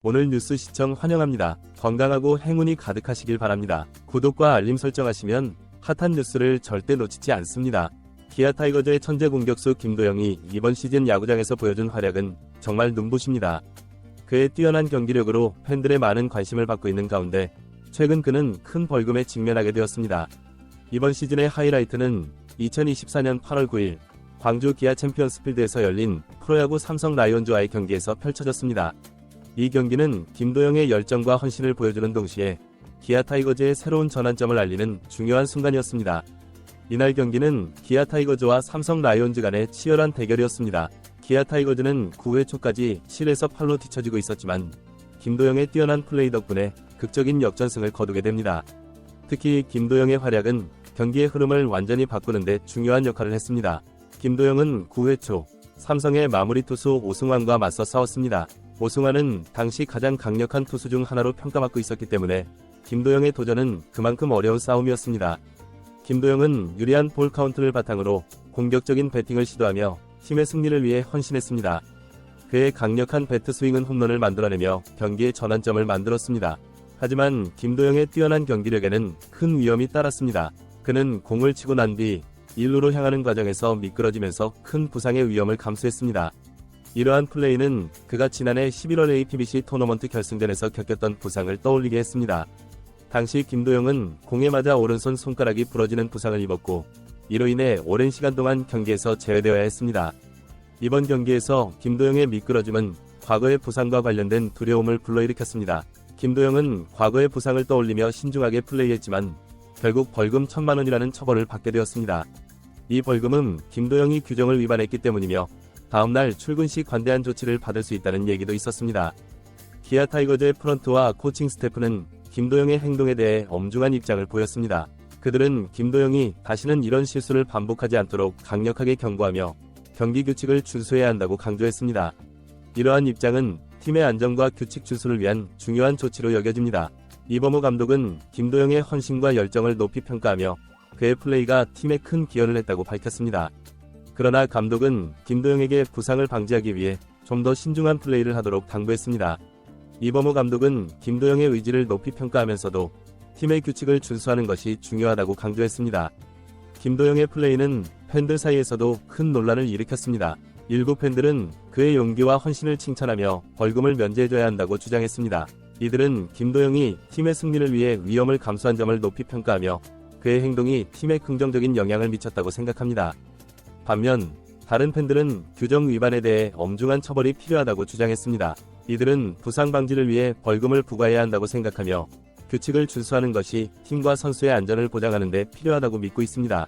오늘 뉴스 시청 환영합니다. 건강하고 행운이 가득하시길 바랍니다. 구독과 알림 설정하시면 핫한 뉴스를 절대 놓치지 않습니다. 기아 타이거즈의 천재 공격수 김도영이 이번 시즌 야구장에서 보여준 활약은 정말 눈부십니다. 그의 뛰어난 경기력으로 팬들의 많은 관심을 받고 있는 가운데 최근 그는 큰 벌금에 직면하게 되었습니다. 이번 시즌의 하이라이트는 2024년 8월 9일 광주 기아 챔피언스필드에서 열린 프로야구 삼성 라이온즈와의 경기에서 펼쳐졌습니다. 이 경기는 김도영의 열정과 헌신을 보여주는 동시에 기아 타이거즈의 새로운 전환점을 알리는 중요한 순간이었습니다. 이날 경기는 기아 타이거즈와 삼성 라이온즈 간의 치열한 대결이었습니다. 기아 타이거즈는 9회 초까지 7에서 8로 뒤처지고 있었지만 김도영의 뛰어난 플레이 덕분에 극적인 역전승을 거두게 됩니다. 특히 김도영의 활약은 경기의 흐름을 완전히 바꾸는 데 중요한 역할을 했습니다. 김도영은 9회 초 삼성의 마무리 투수 오승환과 맞서 싸웠습니다. 오승환은 당시 가장 강력한 투수 중 하나로 평가받고 있었기 때문에 김도영의 도전은 그만큼 어려운 싸움이었습니다. 김도영은 유리한 볼 카운트를 바탕으로 공격적인 배팅을 시도하며 팀의 승리를 위해 헌신했습니다. 그의 강력한 배트 스윙은 홈런을 만들어내며 경기의 전환점을 만들었습니다. 하지만 김도영의 뛰어난 경기력에는 큰 위험이 따랐습니다. 그는 공을 치고 난 뒤 1루로 향하는 과정에서 미끄러지면서 큰 부상의 위험을 감수했습니다. 이러한 플레이는 그가 지난해 11월 APBC 토너먼트 결승전에서 겪었던 부상을 떠올리게 했습니다. 당시 김도영은 공에 맞아 오른손 손가락이 부러지는 부상을 입었고 이로 인해 오랜 시간 동안 경기에서 제외되어야 했습니다. 이번 경기에서 김도영의 미끄러짐은 과거의 부상과 관련된 두려움을 불러일으켰습니다. 김도영은 과거의 부상을 떠올리며 신중하게 플레이했지만 결국 벌금 1,000만 원이라는 처벌을 받게 되었습니다. 이 벌금은 김도영이 규정을 위반했기 때문이며 다음날 출근 시 관대한 조치를 받을 수 있다는 얘기도 있었습니다. 기아 타이거즈의 프런트와 코칭 스태프는 김도영의 행동에 대해 엄중한 입장을 보였습니다. 그들은 김도영이 다시는 이런 실수를 반복하지 않도록 강력하게 경고하며 경기 규칙을 준수해야 한다고 강조했습니다. 이러한 입장은 팀의 안전과 규칙 준수를 위한 중요한 조치로 여겨집니다. 이범호 감독은 김도영의 헌신과 열정을 높이 평가하며 그의 플레이가 팀에 큰 기여를 했다고 밝혔습니다. 그러나 감독은 김도영에게 부상을 방지하기 위해 좀 더 신중한 플레이를 하도록 당부했습니다. 이범호 감독은 김도영의 의지를 높이 평가하면서도 팀의 규칙을 준수하는 것이 중요하다고 강조했습니다. 김도영의 플레이는 팬들 사이에서도 큰 논란을 일으켰습니다. 일부 팬들은 그의 용기와 헌신을 칭찬하며 벌금을 면제해줘야 한다고 주장했습니다. 이들은 김도영이 팀의 승리를 위해 위험을 감수한 점을 높이 평가하며 그의 행동이 팀에 긍정적인 영향을 미쳤다고 생각합니다. 반면 다른 팬들은 규정 위반에 대해 엄중한 처벌이 필요하다고 주장했습니다. 이들은 부상 방지를 위해 벌금을 부과해야 한다고 생각하며 규칙을 준수하는 것이 팀과 선수의 안전을 보장하는 데 필요하다고 믿고 있습니다.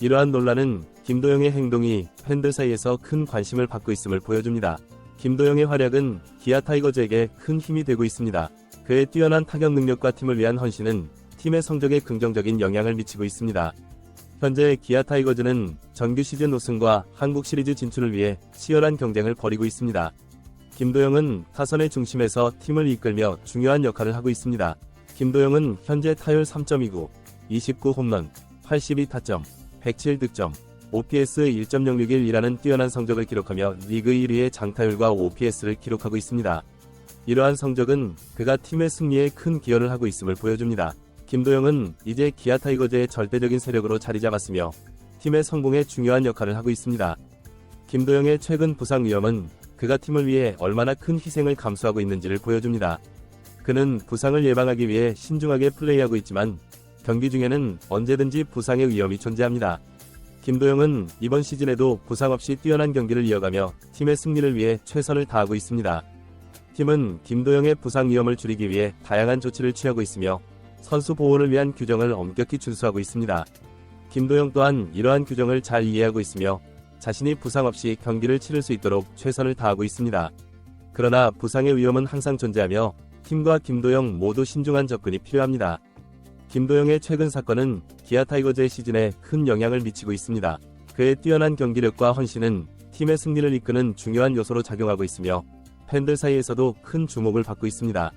이러한 논란은 김도영의 행동이 팬들 사이에서 큰 관심을 받고 있음을 보여줍니다. 김도영의 활약은 기아 타이거즈에게 큰 힘이 되고 있습니다. 그의 뛰어난 타격 능력과 팀을 위한 헌신은 팀의 성적에 긍정적인 영향을 미치고 있습니다. 현재 기아 타이거즈는 정규 시즌 우승과 한국 시리즈 진출을 위해 치열한 경쟁을 벌이고 있습니다. 김도영은 타선의 중심에서 팀을 이끌며 중요한 역할을 하고 있습니다. 김도영은 현재 타율 3.29, 29홈런, 82타점, 107득점, OPS 1.061이라는 뛰어난 성적을 기록하며 리그 1위의 장타율과 OPS를 기록하고 있습니다. 이러한 성적은 그가 팀의 승리에 큰 기여를 하고 있음을 보여줍니다. 김도영은 이제 기아 타이거즈의 절대적인 세력으로 자리 잡았으며 팀의 성공에 중요한 역할을 하고 있습니다. 김도영의 최근 부상 위험은 그가 팀을 위해 얼마나 큰 희생을 감수하고 있는지를 보여줍니다. 그는 부상을 예방하기 위해 신중하게 플레이하고 있지만 경기 중에는 언제든지 부상의 위험이 존재합니다. 김도영은 이번 시즌에도 부상 없이 뛰어난 경기를 이어가며 팀의 승리를 위해 최선을 다하고 있습니다. 팀은 김도영의 부상 위험을 줄이기 위해 다양한 조치를 취하고 있으며 선수 보호를 위한 규정을 엄격히 준수하고 있습니다. 김도영 또한 이러한 규정을 잘 이해하고 있으며 자신이 부상 없이 경기를 치를 수 있도록 최선을 다하고 있습니다. 그러나 부상의 위험은 항상 존재하며 팀과 김도영 모두 신중한 접근이 필요합니다. 김도영의 최근 사건은 기아 타이거즈의 시즌에 큰 영향을 미치고 있습니다. 그의 뛰어난 경기력과 헌신은 팀의 승리를 이끄는 중요한 요소로 작용하고 있으며 팬들 사이에서도 큰 주목을 받고 있습니다.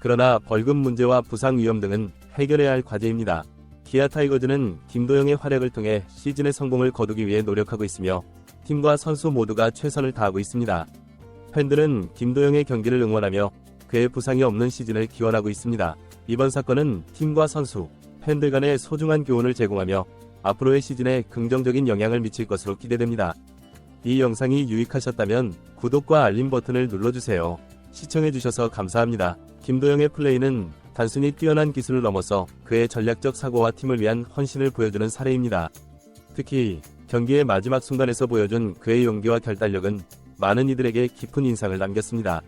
그러나 벌금 문제와 부상 위험 등은 해결해야 할 과제입니다. 기아 타이거즈는 김도영의 활약을 통해 시즌의 성공을 거두기 위해 노력하고 있으며 팀과 선수 모두가 최선을 다하고 있습니다. 팬들은 김도영의 경기를 응원하며 그의 부상이 없는 시즌을 기원하고 있습니다. 이번 사건은 팀과 선수, 팬들 간의 소중한 교훈을 제공하며 앞으로의 시즌에 긍정적인 영향을 미칠 것으로 기대됩니다. 이 영상이 유익하셨다면 구독과 알림 버튼을 눌러주세요. 시청해주셔서 감사합니다. 김도영의 플레이는 단순히 뛰어난 기술을 넘어서 그의 전략적 사고와 팀을 위한 헌신을 보여주는 사례입니다. 특히 경기의 마지막 순간에서 보여준 그의 용기와 결단력은 많은 이들에게 깊은 인상을 남겼습니다.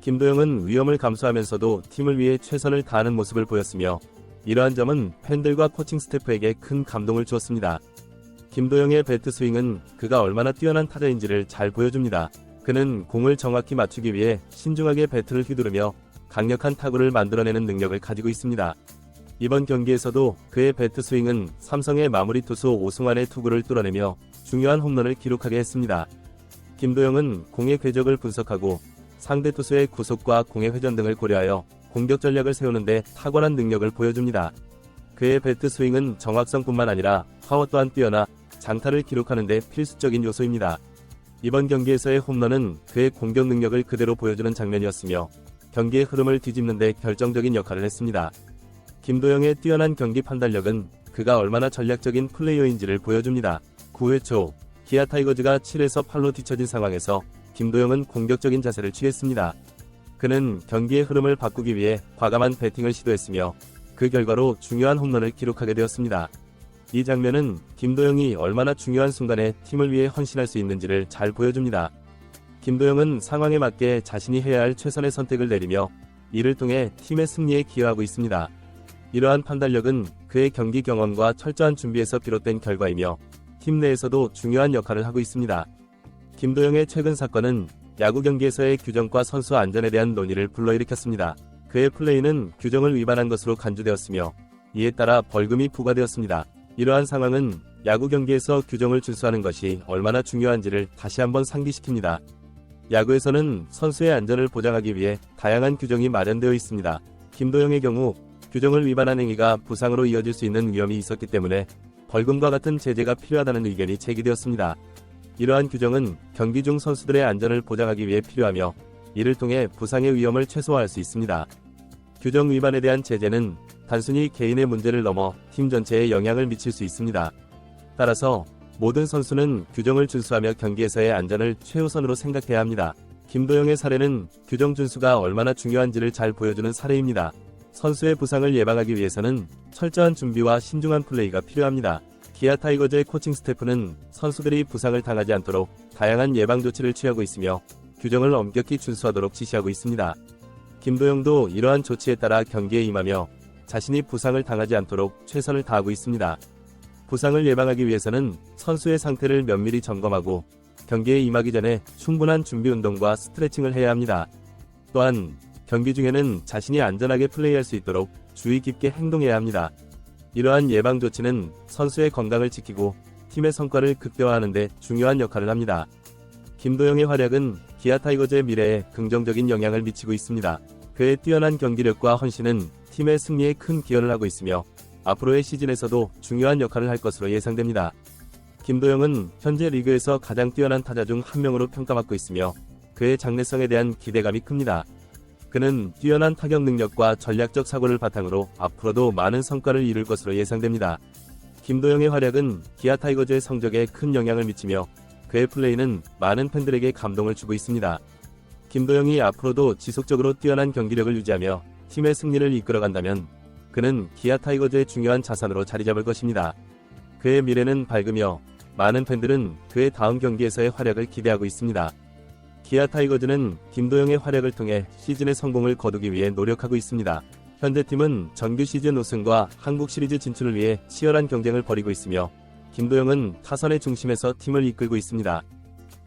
김도영은 위험을 감수하면서도 팀을 위해 최선을 다하는 모습을 보였으며 이러한 점은 팬들과 코칭 스태프에게 큰 감동을 주었습니다. 김도영의 배트 스윙은 그가 얼마나 뛰어난 타자인지를 잘 보여줍니다. 그는 공을 정확히 맞추기 위해 신중하게 배트를 휘두르며 강력한 타구를 만들어내는 능력을 가지고 있습니다. 이번 경기에서도 그의 배트 스윙은 삼성의 마무리 투수 오승환의 투구를 뚫어내며 중요한 홈런을 기록하게 했습니다. 김도영은 공의 궤적을 분석하고 상대 투수의 구속과 공의 회전 등을 고려하여 공격 전략을 세우는데 탁월한 능력을 보여줍니다. 그의 배트 스윙은 정확성뿐만 아니라 파워 또한 뛰어나 장타를 기록하는 데 필수적인 요소입니다. 이번 경기에서의 홈런은 그의 공격 능력을 그대로 보여주는 장면이었으며 경기의 흐름을 뒤집는 데 결정적인 역할을 했습니다. 김도영의 뛰어난 경기 판단력은 그가 얼마나 전략적인 플레이어인지를 보여줍니다. 9회 초 기아 타이거즈가 7에서 8로 뒤처진 상황에서 김도영은 공격적인 자세를 취했습니다. 그는 경기의 흐름을 바꾸기 위해 과감한 배팅을 시도했으며 그 결과로 중요한 홈런을 기록하게 되었습니다. 이 장면은 김도영이 얼마나 중요한 순간에 팀을 위해 헌신할 수 있는지를 잘 보여줍니다. 김도영은 상황에 맞게 자신이 해야 할 최선의 선택을 내리며 이를 통해 팀의 승리에 기여하고 있습니다. 이러한 판단력은 그의 경기 경험과 철저한 준비에서 비롯된 결과이며 팀 내에서도 중요한 역할을 하고 있습니다. 김도영의 최근 사건은 야구 경기에서의 규정과 선수 안전에 대한 논의를 불러일으켰습니다. 그의 플레이는 규정을 위반한 것으로 간주되었으며 이에 따라 벌금이 부과되었습니다. 이러한 상황은 야구 경기에서 규정을 준수하는 것이 얼마나 중요한지를 다시 한번 상기시킵니다. 야구에서는 선수의 안전을 보장하기 위해 다양한 규정이 마련되어 있습니다. 김도영의 경우 규정을 위반한 행위가 부상으로 이어질 수 있는 위험이 있었기 때문에 벌금과 같은 제재가 필요하다는 의견이 제기되었습니다. 이러한 규정은 경기 중 선수들의 안전을 보장하기 위해 필요하며 이를 통해 부상의 위험을 최소화할 수 있습니다. 규정 위반에 대한 제재는 단순히 개인의 문제를 넘어 팀 전체에 영향을 미칠 수 있습니다. 따라서 모든 선수는 규정을 준수하며 경기에서의 안전을 최우선으로 생각해야 합니다. 김도영의 사례는 규정 준수가 얼마나 중요한지를 잘 보여주는 사례입니다. 선수의 부상을 예방하기 위해서는 철저한 준비와 신중한 플레이가 필요합니다. 기아 타이거즈의 코칭 스태프는 선수들이 부상을 당하지 않도록 다양한 예방 조치를 취하고 있으며 규정을 엄격히 준수하도록 지시하고 있습니다. 김도영도 이러한 조치에 따라 경기에 임하며 자신이 부상을 당하지 않도록 최선을 다하고 있습니다. 부상을 예방하기 위해서는 선수의 상태를 면밀히 점검하고 경기에 임하기 전에 충분한 준비 운동과 스트레칭을 해야 합니다. 또한 경기 중에는 자신이 안전하게 플레이할 수 있도록 주의 깊게 행동해야 합니다. 이러한 예방 조치는 선수의 건강을 지키고 팀의 성과를 극대화하는 데 중요한 역할을 합니다. 김도영의 활약은 기아 타이거즈의 미래에 긍정적인 영향을 미치고 있습니다. 그의 뛰어난 경기력과 헌신은 팀의 승리에 큰 기여를 하고 있으며 앞으로의 시즌에서도 중요한 역할을 할 것으로 예상됩니다. 김도영은 현재 리그에서 가장 뛰어난 타자 중 한 명으로 평가받고 있으며 그의 장래성에 대한 기대감이 큽니다. 그는 뛰어난 타격 능력과 전략적 사고를 바탕으로 앞으로도 많은 성과를 이룰 것으로 예상됩니다. 김도영의 활약은 기아 타이거즈의 성적에 큰 영향을 미치며 그의 플레이는 많은 팬들에게 감동을 주고 있습니다. 김도영이 앞으로도 지속적으로 뛰어난 경기력을 유지하며 팀의 승리를 이끌어간다면 그는 기아 타이거즈의 중요한 자산으로 자리잡을 것입니다. 그의 미래는 밝으며 많은 팬들은 그의 다음 경기에서의 활약을 기대하고 있습니다. 기아 타이거즈는 김도영의 활약을 통해 시즌의 성공을 거두기 위해 노력하고 있습니다. 현재 팀은 정규 시즌 우승과 한국 시리즈 진출을 위해 치열한 경쟁을 벌이고 있으며 김도영은 타선의 중심에서 팀을 이끌고 있습니다.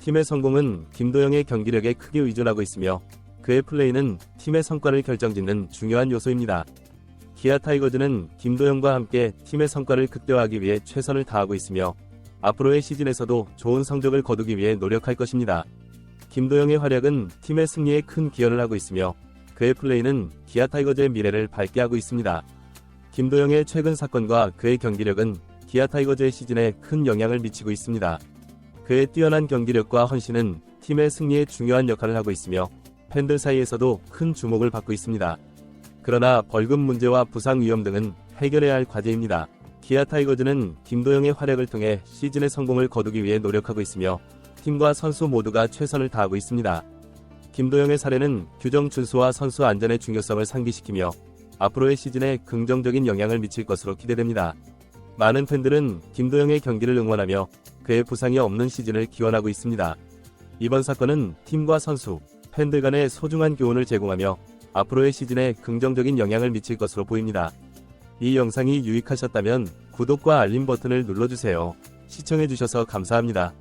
팀의 성공은 김도영의 경기력에 크게 의존하고 있으며 그의 플레이는 팀의 성과를 결정짓는 중요한 요소입니다. 기아 타이거즈는 김도영과 함께 팀의 성과를 극대화하기 위해 최선을 다하고 있으며 앞으로의 시즌에서도 좋은 성적을 거두기 위해 노력할 것입니다. 김도영의 활약은 팀의 승리에 큰 기여를 하고 있으며 그의 플레이는 기아 타이거즈의 미래를 밝게 하고 있습니다. 김도영의 최근 사건과 그의 경기력은 기아 타이거즈의 시즌에 큰 영향을 미치고 있습니다. 그의 뛰어난 경기력과 헌신은 팀의 승리에 중요한 역할을 하고 있으며 팬들 사이에서도 큰 주목을 받고 있습니다. 그러나 벌금 문제와 부상 위험 등은 해결해야 할 과제입니다. 기아 타이거즈는 김도영의 활약을 통해 시즌의 성공을 거두기 위해 노력하고 있으며 팀과 선수 모두가 최선을 다하고 있습니다. 김도영의 사례는 규정 준수와 선수 안전의 중요성을 상기시키며 앞으로의 시즌에 긍정적인 영향을 미칠 것으로 기대됩니다. 많은 팬들은 김도영의 경기를 응원하며 그의 부상이 없는 시즌을 기원하고 있습니다. 이번 사건은 팀과 선수, 팬들 간의 소중한 교훈을 제공하며 앞으로의 시즌에 긍정적인 영향을 미칠 것으로 보입니다. 이 영상이 유익하셨다면 구독과 알림 버튼을 눌러주세요. 시청해주셔서 감사합니다.